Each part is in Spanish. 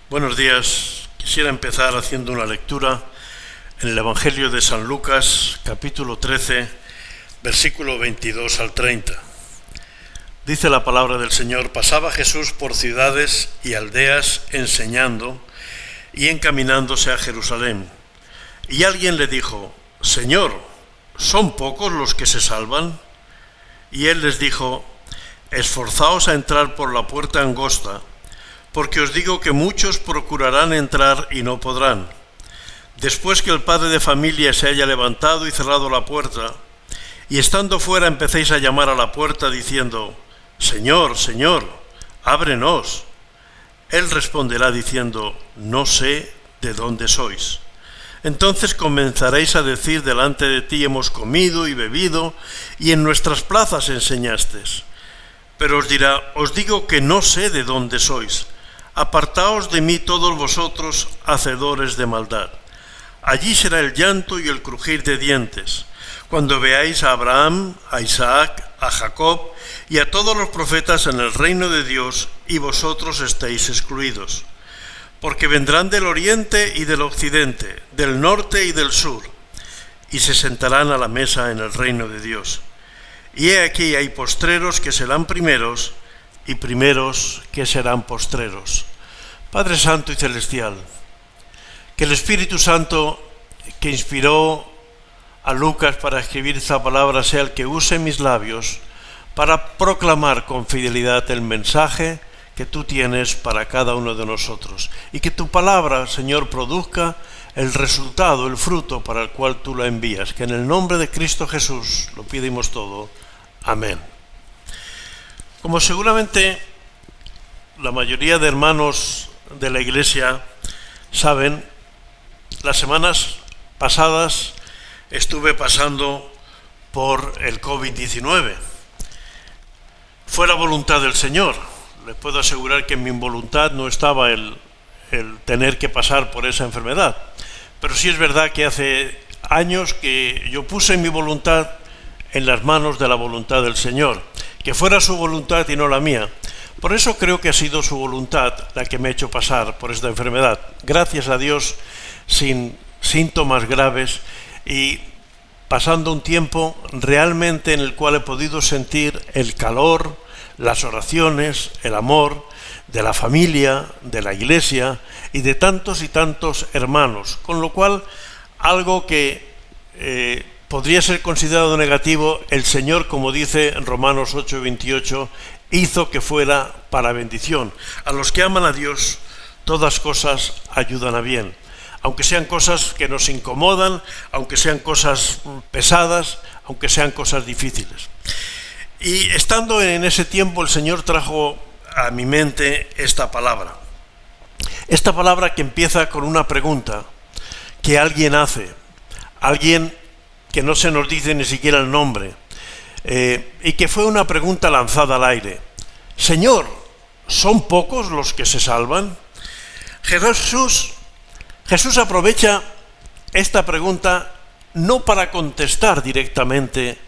Buenos días. Quisiera empezar haciendo una lectura en el Evangelio de San Lucas, capítulo 13, versículo 22 al 30. Dice la palabra del Señor: pasaba Jesús por ciudades y aldeas enseñando y encaminándose a Jerusalén. Y alguien le dijo: Señor, ¿son pocos los que se salvan? Y él les dijo: esforzaos a entrar por la puerta angosta, porque os digo que muchos procurarán entrar y no podrán. Después que el padre de familia se haya levantado y cerrado la puerta, y estando fuera empecéis a llamar a la puerta diciendo: Señor, Señor, ábrenos. Él responderá diciendo: no sé de dónde sois. Entonces comenzaréis a decir: delante de ti hemos comido y bebido, y en nuestras plazas enseñaste. Pero os dirá: os digo que no sé de dónde sois. Apartaos de mí todos vosotros, hacedores de maldad. Allí será el llanto y el crujir de dientes, cuando veáis a Abraham, a Isaac, a Jacob y a todos los profetas en el reino de Dios, y vosotros estéis excluidos. Porque vendrán del oriente y del occidente, del norte y del sur, y se sentarán a la mesa en el reino de Dios. Y he aquí hay postreros que serán primeros, y primeros que serán postreros. Padre Santo y Celestial, que el Espíritu Santo que inspiró a Lucas para escribir esta palabra sea el que use mis labios para proclamar con fidelidad el mensaje que tú tienes para cada uno de nosotros, y que tu palabra, Señor, produzca el resultado, el fruto para el cual tú la envías. Que en el nombre de Cristo Jesús lo pedimos todo. Amén. Como seguramente la mayoría de hermanos de la Iglesia saben, las semanas pasadas estuve pasando por el COVID-19. Fue la voluntad del Señor. Les puedo asegurar que en mi voluntad no estaba el tener que pasar por esa enfermedad. Pero sí es verdad que hace años que yo puse mi voluntad en las manos de la voluntad del Señor, que fuera su voluntad y no la mía. Por eso creo que ha sido su voluntad la que me ha hecho pasar por esta enfermedad. Gracias a Dios, sin síntomas graves y pasando un tiempo realmente en el cual he podido sentir el calor, las oraciones, el amor de la familia, de la Iglesia y de tantos y tantos hermanos. Con lo cual, algo que podría ser considerado negativo, el Señor, como dice en Romanos 8:28, hizo que fuera para bendición. A los que aman a Dios, todas cosas ayudan a bien. Aunque sean cosas que nos incomodan, aunque sean cosas pesadas, aunque sean cosas difíciles. Y estando en ese tiempo, el Señor trajo a mi mente esta palabra. Esta palabra que empieza con una pregunta que alguien hace, alguien que no se nos dice ni siquiera el nombre, y que fue una pregunta lanzada al aire. Señor, ¿son pocos los que se salvan? Jesús aprovecha esta pregunta no para contestar directamente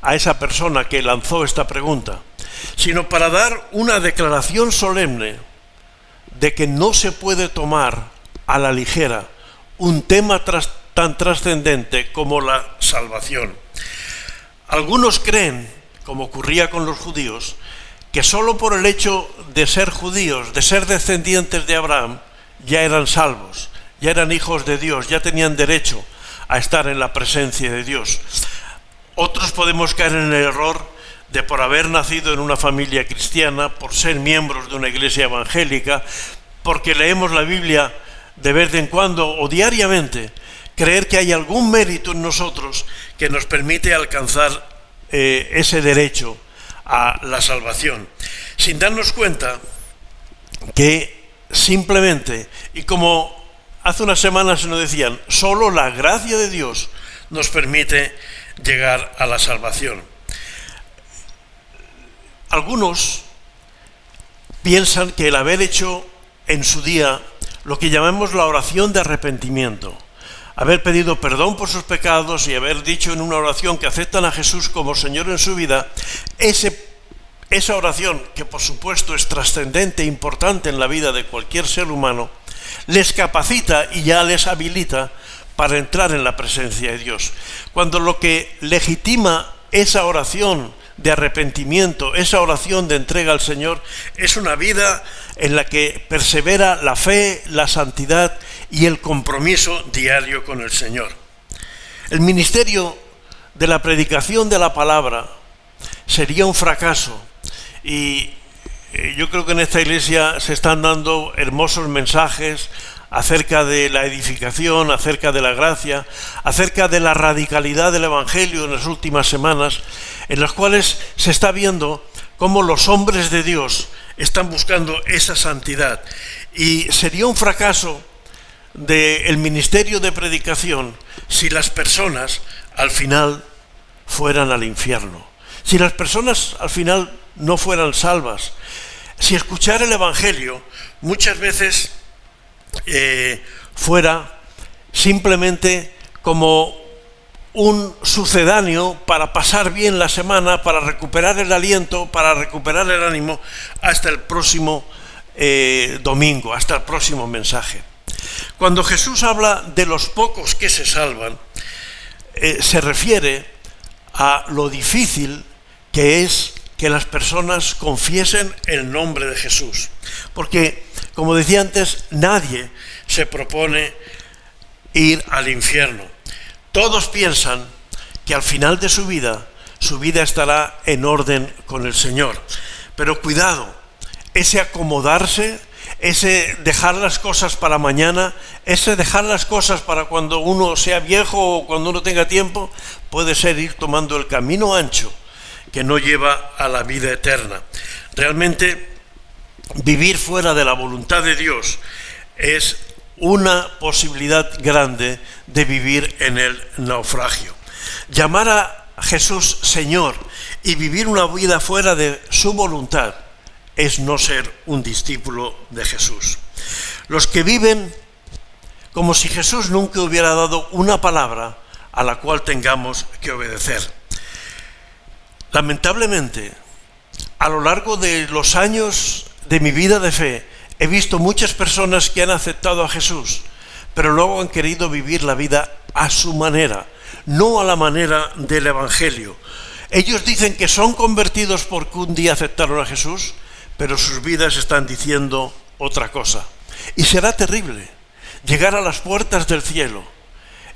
a esa persona que lanzó esta pregunta, sino para dar una declaración solemne de que no se puede tomar a la ligera un tema tan trascendente como la salvación. Algunos creen, como ocurría con los judíos, que solo por el hecho de ser judíos, de ser descendientes de Abraham, ya eran salvos, ya eran hijos de Dios, ya tenían derecho a estar en la presencia de Dios. Otros podemos caer en el error de, por haber nacido en una familia cristiana, por ser miembros de una iglesia evangélica, porque leemos la Biblia de vez en cuando o diariamente, creer que hay algún mérito en nosotros que nos permite alcanzar ese derecho a la salvación, sin darnos cuenta que simplemente, y como hace unas semanas nos decían, solo la gracia de Dios nos permite llegar a la salvación. Algunos piensan que el haber hecho en su día lo que llamamos la oración de arrepentimiento, haber pedido perdón por sus pecados y haber dicho en una oración que aceptan a Jesús como Señor en su vida, esa oración, que por supuesto es trascendente e importante en la vida de cualquier ser humano, les capacita y ya les habilita para entrar en la presencia de Dios. Cuando lo que legitima esa oración de arrepentimiento, esa oración de entrega al Señor, es una vida en la que persevera la fe, la santidad y el compromiso diario con el Señor. El ministerio de la predicación de la palabra sería un fracaso, y yo creo que en esta iglesia se están dando hermosos mensajes acerca de la edificación, acerca de la gracia, acerca de la radicalidad del Evangelio en las últimas semanas, en las cuales se está viendo cómo los hombres de Dios están buscando esa santidad. Y sería un fracaso del ministerio de predicación si las personas al final fueran al infierno, si las personas al final no fueran salvas, si escuchar el Evangelio muchas veces fuera simplemente como un sucedáneo para pasar bien la semana, para recuperar el aliento, para recuperar el ánimo hasta el próximo domingo, hasta el próximo mensaje. Cuando Jesús habla de los pocos que se salvan, se refiere a lo difícil que es que las personas confiesen el nombre de Jesús. Porque, como decía antes, nadie se propone ir al infierno. Todos piensan que al final de su vida estará en orden con el Señor. Pero cuidado, ese acomodarse, ese dejar las cosas para mañana, ese dejar las cosas para cuando uno sea viejo o cuando uno tenga tiempo, puede ser ir tomando el camino ancho que no lleva a la vida eterna. Realmente, vivir fuera de la voluntad de Dios es una posibilidad grande de vivir en el naufragio. Llamar a Jesús Señor y vivir una vida fuera de su voluntad es no ser un discípulo de Jesús. Los que viven como si Jesús nunca hubiera dado una palabra a la cual tengamos que obedecer. Lamentablemente, a lo largo de los años de mi vida de fe, he visto muchas personas que han aceptado a Jesús, pero luego han querido vivir la vida a su manera, no a la manera del Evangelio. Ellos dicen que son convertidos porque un día aceptaron a Jesús, pero sus vidas están diciendo otra cosa. Y será terrible llegar a las puertas del cielo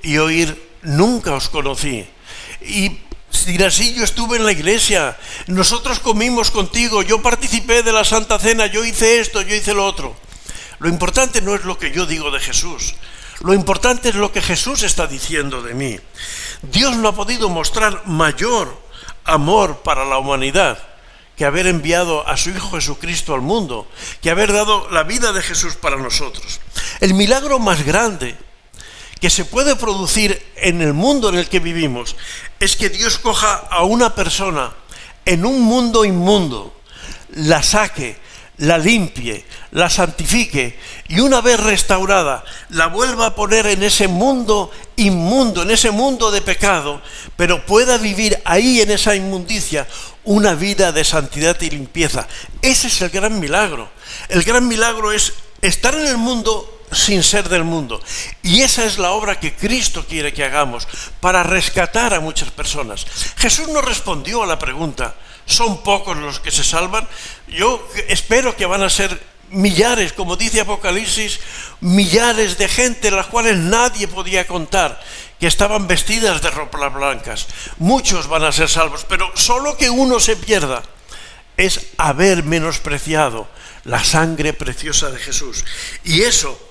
y oír: nunca os conocí. Y dirás: sí, yo estuve en la iglesia, nosotros comimos contigo, yo participé de la Santa Cena, yo hice esto, yo hice lo otro. Lo importante no es lo que yo digo de Jesús, lo importante es lo que Jesús está diciendo de mí. Dios no ha podido mostrar mayor amor para la humanidad que haber enviado a su Hijo Jesucristo al mundo, que haber dado la vida de Jesús para nosotros. El milagro más grande que se puede producir en el mundo en el que vivimos es que Dios coja a una persona en un mundo inmundo, la saque, la limpie, la santifique y una vez restaurada la vuelva a poner en ese mundo inmundo, en ese mundo de pecado, pero pueda vivir ahí en esa inmundicia una vida de santidad y limpieza. Ese es el gran milagro. El gran milagro es estar en el mundo sin ser del mundo, y esa es la obra que Cristo quiere que hagamos para rescatar a muchas personas. Jesús no respondió a la pregunta: ¿son pocos los que se salvan? Yo espero que van a ser millares, como dice Apocalipsis, millares de gente, las cuales nadie podía contar, que estaban vestidas de ropas blancas. Muchos van a ser salvos, pero solo que uno se pierda es haber menospreciado la sangre preciosa de Jesús. Y eso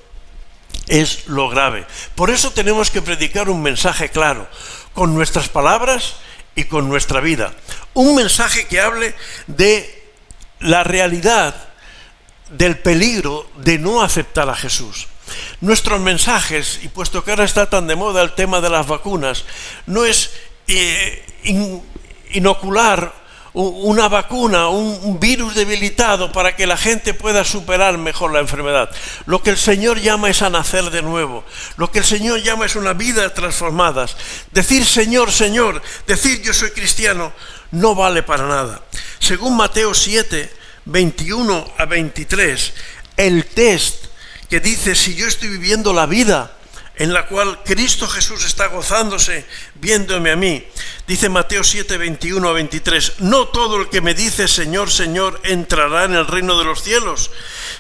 es lo grave. Por eso tenemos que predicar un mensaje claro, con nuestras palabras y con nuestra vida. Un mensaje que hable de la realidad, del peligro de no aceptar a Jesús. Nuestros mensajes, y puesto que ahora está tan de moda el tema de las vacunas, no es inocular una vacuna, un virus debilitado para que la gente pueda superar mejor la enfermedad. Lo que el Señor llama es a nacer de nuevo. Lo que el Señor llama es una vida transformada. Decir Señor, Señor, decir yo soy cristiano, no vale para nada. Según Mateo 7, 21 a 23, el test que dice si yo estoy viviendo la vida en la cual Cristo Jesús está gozándose viéndome a mí. Dice Mateo 7, 21 a 23, no todo el que me dice Señor, Señor entrará en el reino de los cielos,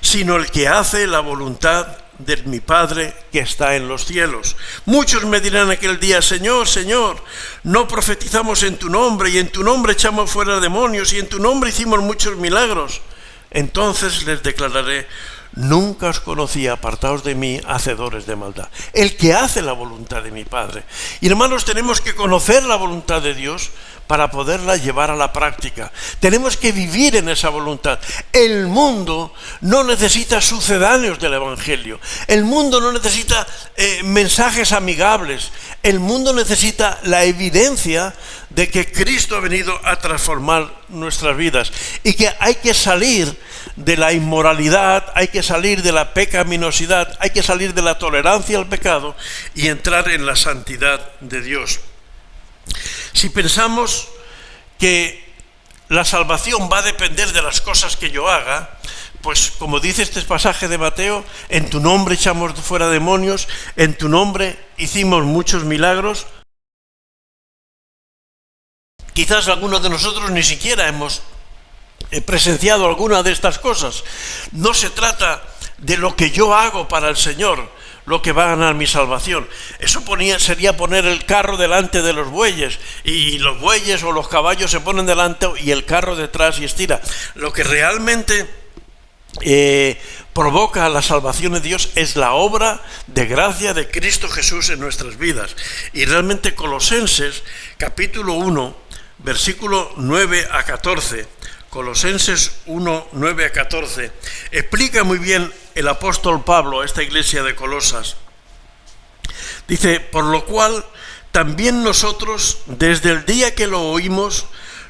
sino el que hace la voluntad de mi Padre que está en los cielos. Muchos me dirán aquel día, Señor, Señor, no profetizamos en tu nombre, y en tu nombre echamos fuera demonios, y en tu nombre hicimos muchos milagros. Entonces les declararé, nunca os conocí, apartaos de mí, hacedores de maldad. El que hace la voluntad de mi Padre. Y hermanos, tenemos que conocer la voluntad de Dios para poderla llevar a la práctica. Tenemos que vivir en esa voluntad. El mundo no necesita sucedáneos del Evangelio. El mundo no necesita mensajes amigables. El mundo necesita la evidencia de que Cristo ha venido a transformar nuestras vidas y que hay que salir de la inmoralidad, hay que salir de la pecaminosidad, hay que salir de la tolerancia al pecado y entrar en la santidad de Dios. Si pensamos que la salvación va a depender de las cosas que yo haga, pues como dice este pasaje de Mateo, en tu nombre echamos fuera demonios, en tu nombre hicimos muchos milagros. Quizás algunos de nosotros ni siquiera hemos presenciado alguna de estas cosas. No se trata de lo que yo hago para el Señor, lo que va a ganar mi salvación. Eso sería poner el carro delante de los bueyes, y los bueyes o los caballos se ponen delante y el carro detrás y estira. Lo que realmente provoca la salvación de Dios es la obra de gracia de Cristo Jesús en nuestras vidas. Y realmente Colosenses capítulo 1, versículo 9 a 14, Colosenses 1, 9 a 14, explica muy bien el apóstol Pablo a esta iglesia de Colosas. Dice, por lo cual también nosotros, desde el día que lo oímos,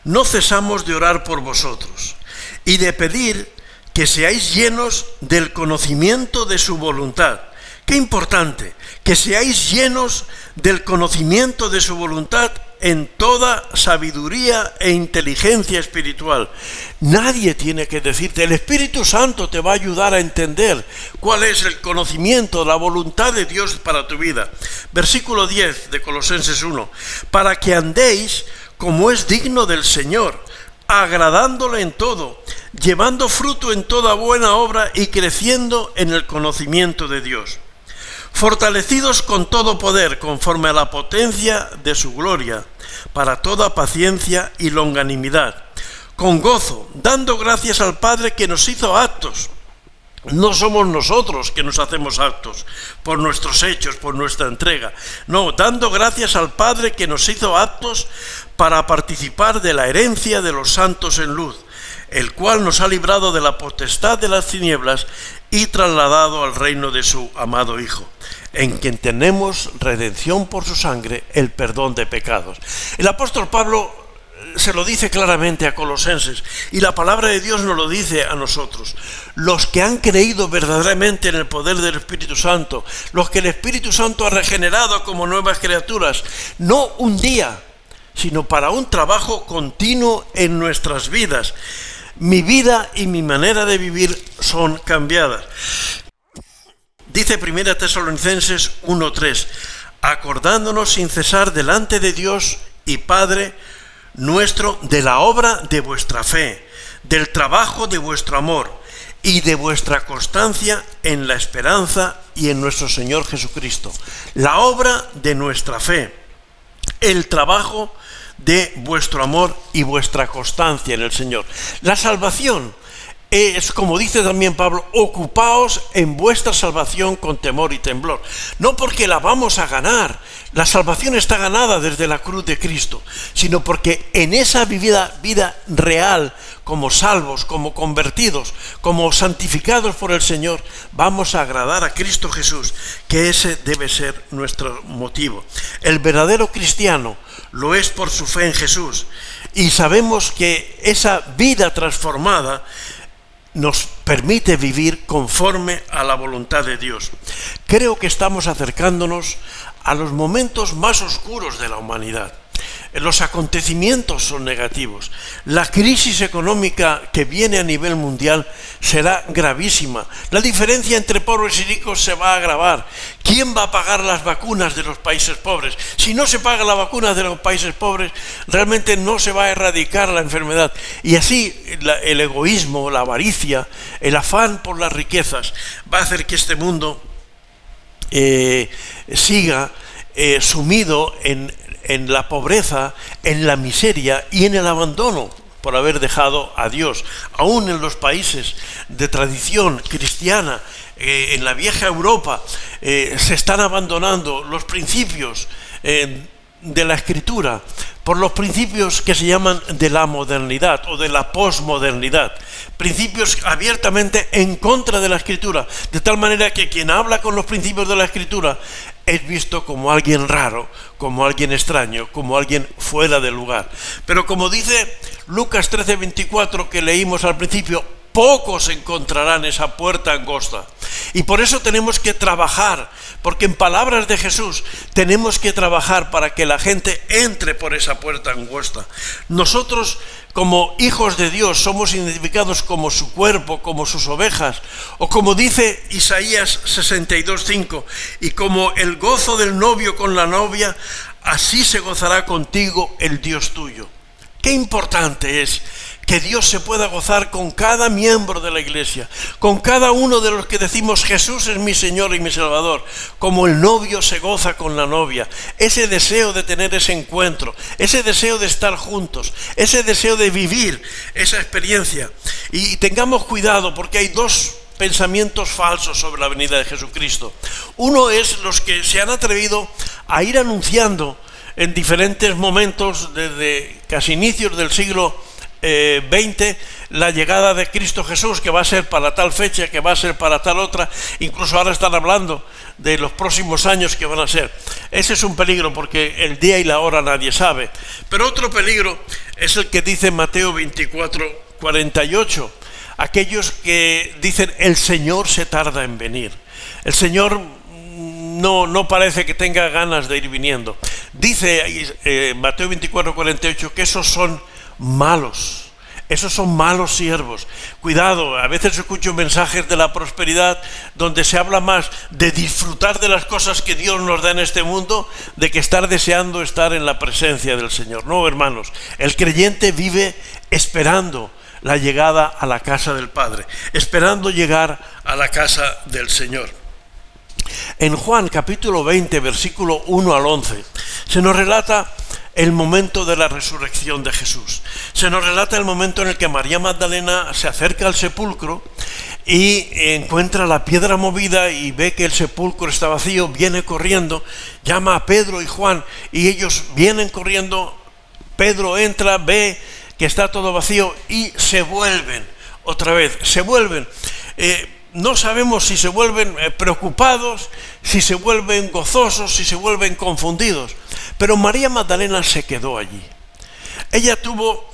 no cesamos de orar por vosotros y de pedir que seáis llenos del conocimiento de su voluntad. Qué importante, que seáis llenos del conocimiento de su voluntad en toda sabiduría e inteligencia espiritual. Nadie tiene que decirte, el Espíritu Santo te va a ayudar a entender cuál es el conocimiento, la voluntad de Dios para tu vida. Versículo 10 de Colosenses 1, para que andéis como es digno del Señor, agradándole en todo, llevando fruto en toda buena obra y creciendo en el conocimiento de Dios, fortalecidos con todo poder conforme a la potencia de su gloria, para toda paciencia y longanimidad, con gozo, dando gracias al Padre que nos hizo aptos. No somos nosotros que nos hacemos aptos por nuestros hechos, por nuestra entrega. No, dando gracias al Padre que nos hizo aptos para participar de la herencia de los santos en luz, el cual nos ha librado de la potestad de las tinieblas y trasladado al reino de su amado Hijo, en quien tenemos redención por su sangre, el perdón de pecados. El apóstol Pablo se lo dice claramente a Colosenses, y la palabra de Dios nos lo dice a nosotros. Los que han creído verdaderamente en el poder del Espíritu Santo, los que el Espíritu Santo ha regenerado como nuevas criaturas, no un día, sino para un trabajo continuo en nuestras vidas. Mi vida y mi manera de vivir son cambiadas. Dice 1 Tesalonicenses 1:3, acordándonos sin cesar delante de Dios y Padre nuestro de la obra de vuestra fe, del trabajo de vuestro amor y de vuestra constancia en la esperanza y en nuestro Señor Jesucristo. La obra de nuestra fe, el trabajo de vuestro amor y vuestra constancia en el Señor. La salvación es, como dice también Pablo, ocupaos en vuestra salvación con temor y temblor. No porque la vamos a ganar, la salvación está ganada desde la cruz de Cristo, sino porque en esa vida real, como salvos, como convertidos, como santificados por el Señor, vamos a agradar a Cristo Jesús, que ese debe ser nuestro motivo. El verdadero cristiano lo es por su fe en Jesús, y sabemos que esa vida transformada nos permite vivir conforme a la voluntad de Dios. Creo que estamos acercándonos a los momentos más oscuros de la humanidad. los acontecimientos son negativos. La crisis económica que viene a nivel mundial será gravísima. La diferencia entre pobres y ricos se va a agravar. ¿Quién va a pagar las vacunas de los países pobres? Si no se paga la vacuna de los países pobres, realmente no se va a erradicar la enfermedad. Y así el egoísmo, la avaricia, el afán por las riquezas va a hacer que este mundo siga sumido en la pobreza, en la miseria y en el abandono por haber dejado a Dios. Aún en los países de tradición cristiana, en la vieja Europa, se están abandonando los principios de la Escritura por los principios que se llaman de la modernidad o de la posmodernidad, principios abiertamente en contra de la Escritura, de tal manera que quien habla con los principios de la Escritura es visto como alguien raro, como alguien extraño, como alguien fuera de lugar. Pero como dice Lucas 13:24 que leímos al principio, pocos encontrarán esa puerta angosta. Y por eso tenemos que trabajar, porque en palabras de Jesús tenemos que trabajar para que la gente entre por esa puerta angosta. Nosotros, como hijos de Dios, somos identificados como su cuerpo, como sus ovejas, o como dice Isaías 62:5, y como el gozo del novio con la novia, así se gozará contigo el Dios tuyo. Qué importante es que Dios se pueda gozar con cada miembro de la iglesia, con cada uno de los que decimos Jesús es mi Señor y mi Salvador, como el novio se goza con la novia. Ese deseo de tener ese encuentro, ese deseo de estar juntos, ese deseo de vivir esa experiencia. Y tengamos cuidado porque hay dos pensamientos falsos sobre la venida de Jesucristo. Uno es los que se han atrevido a ir anunciando en diferentes momentos, desde casi inicios del siglo 20, la llegada de Cristo Jesús, que va a ser para tal fecha, que va a ser para tal otra. Incluso ahora están hablando de los próximos años que van a ser. Ese es un peligro porque el día y la hora nadie sabe. Pero otro peligro es el que dice Mateo 24:48, aquellos que dicen el Señor se tarda en venir, el Señor no parece que tenga ganas de ir viniendo. Dice Mateo 24:48 que esos son malos siervos. Cuidado, a veces escucho mensajes de la prosperidad donde se habla más de disfrutar de las cosas que Dios nos da en este mundo, de que estar deseando estar en la presencia del Señor. No, hermanos, el creyente vive esperando la llegada a la casa del Padre, esperando llegar a la casa del Señor. En Juan capítulo 20, versículo 1 al 11, se nos relata el momento de la resurrección de Jesús. Se nos relata el momento en el que María Magdalena se acerca al sepulcro y encuentra la piedra movida y ve que el sepulcro está vacío, viene corriendo, llama a Pedro y Juan y ellos vienen corriendo. Pedro entra, ve que está todo vacío y se vuelven otra vez, no sabemos si se vuelven preocupados, si se vuelven gozosos, si se vuelven confundidos. Pero María Magdalena se quedó allí. Ella tuvo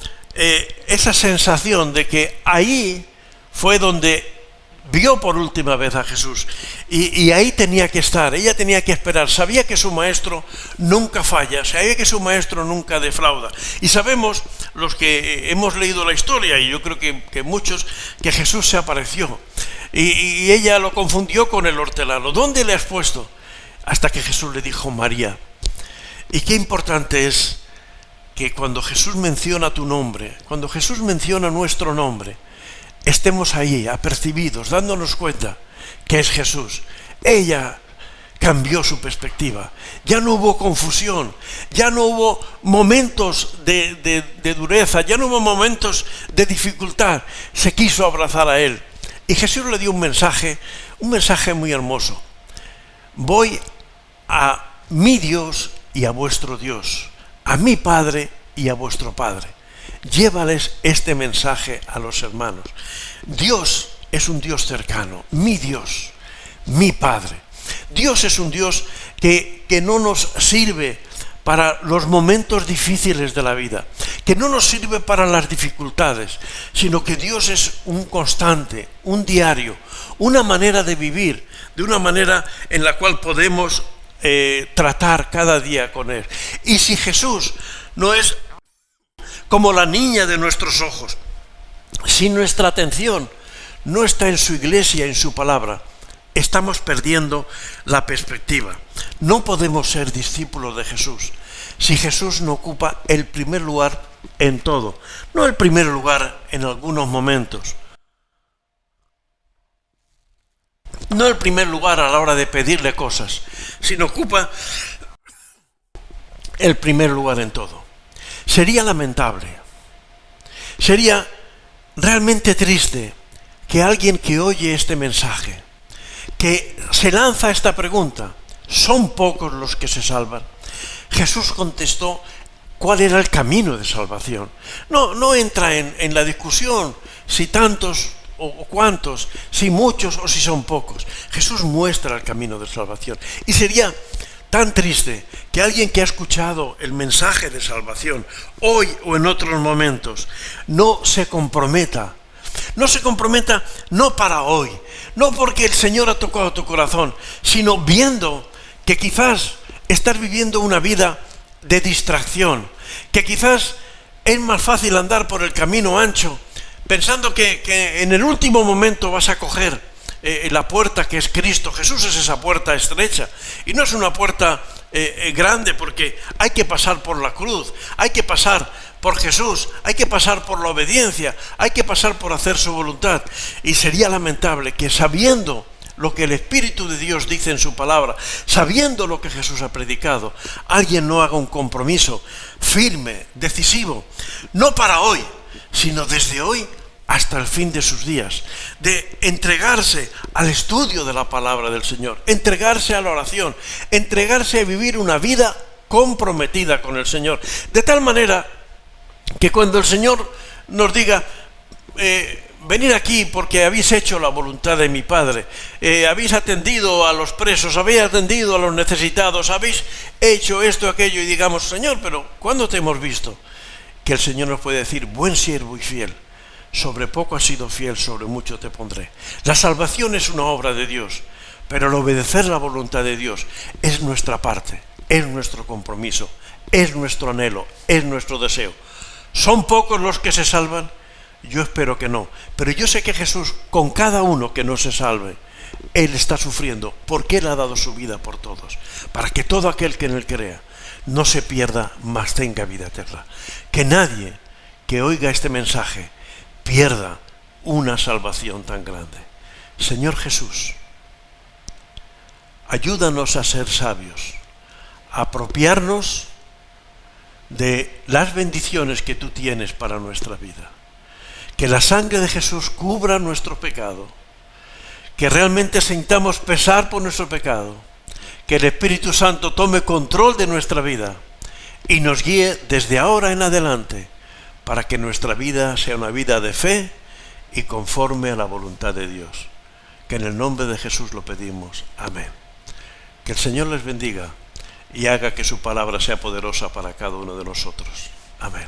esa sensación de que ahí fue donde vio por última vez a Jesús. Y ahí tenía que estar, ella tenía que esperar. Sabía que su maestro nunca falla, sabía que su maestro nunca defrauda. Y sabemos, los que hemos leído la historia, y yo creo que muchos, que Jesús se apareció. Y ella lo confundió con el hortelano. ¿Dónde le has puesto? Hasta que Jesús le dijo María. Y qué importante es que cuando Jesús menciona tu nombre, cuando Jesús menciona nuestro nombre, estemos ahí apercibidos, dándonos cuenta que es Jesús. Ella cambió su perspectiva. Ya no hubo confusión, ya no hubo momentos de dureza, ya no hubo momentos de dificultad. Se quiso abrazar a Él. Y Jesús le dio un mensaje muy hermoso. Voy a mi Dios y a vuestro Dios, a mi Padre y a vuestro Padre. Llévales este mensaje a los hermanos. Dios es un Dios cercano, mi Dios, mi Padre. Dios es un Dios que no nos sirve para los momentos difíciles de la vida, que no nos sirve para las dificultades, sino que Dios es un constante, un diario, una manera de vivir, de una manera en la cual podemos tratar cada día con Él. Y si Jesús no es como la niña de nuestros ojos. Si nuestra atención no está en su iglesia, en su palabra, estamos perdiendo la perspectiva. No podemos ser discípulos de Jesús si Jesús no ocupa el primer lugar en todo, no el primer lugar en algunos momentos, no el primer lugar a la hora de pedirle cosas, sino ocupa el primer lugar en todo. Sería lamentable, sería realmente triste que alguien que oye este mensaje, que se lanza esta pregunta, ¿son pocos los que se salvan? Jesús contestó cuál era el camino de salvación. No entra en la discusión si tantos o cuántos, si muchos o si son pocos. Jesús muestra el camino de salvación. Y sería tan triste que alguien que ha escuchado el mensaje de salvación hoy o en otros momentos no se comprometa no para hoy, no porque el Señor ha tocado tu corazón, sino viendo que quizás estás viviendo una vida de distracción, que quizás es más fácil andar por el camino ancho, pensando que en el último momento vas a coger la puerta que es Cristo. Jesús es esa puerta estrecha, y no es una puerta grande, porque hay que pasar por la cruz, hay que pasar por Jesús, hay que pasar por la obediencia, hay que pasar por hacer su voluntad. Y sería lamentable que, sabiendo lo que el Espíritu de Dios dice en su palabra, sabiendo lo que Jesús ha predicado, alguien no haga un compromiso firme, decisivo, no para hoy, sino desde hoy hasta el fin de sus días, de entregarse al estudio de la palabra del Señor, entregarse a la oración, entregarse a vivir una vida comprometida con el Señor, de tal manera que cuando el Señor nos diga, venid aquí porque habéis hecho la voluntad de mi Padre, habéis atendido a los presos, habéis atendido a los necesitados, habéis hecho esto, aquello, y digamos, Señor, pero ¿cuándo te hemos visto? Que el Señor nos puede decir, buen siervo y fiel, sobre poco has sido fiel, sobre mucho te pondré. La salvación es una obra de Dios, pero el obedecer la voluntad de Dios es nuestra parte, es nuestro compromiso, es nuestro anhelo, es nuestro deseo. ¿Son pocos los que se salvan? Yo espero que no, pero yo sé que Jesús, con cada uno que no se salve, Él está sufriendo, porque Él ha dado su vida por todos, para que todo aquel que en Él crea no se pierda, mas tenga vida eterna. Que nadie que oiga este mensaje pierda una salvación tan grande. Señor Jesús, ayúdanos a ser sabios, a apropiarnos de las bendiciones que tú tienes para nuestra vida. Que la sangre de Jesús cubra nuestro pecado, que realmente sintamos pesar por nuestro pecado, que el Espíritu Santo tome control de nuestra vida y nos guíe desde ahora en adelante para que nuestra vida sea una vida de fe y conforme a la voluntad de Dios. Que en el nombre de Jesús lo pedimos. Amén. Que el Señor les bendiga y haga que su palabra sea poderosa para cada uno de nosotros. Amén.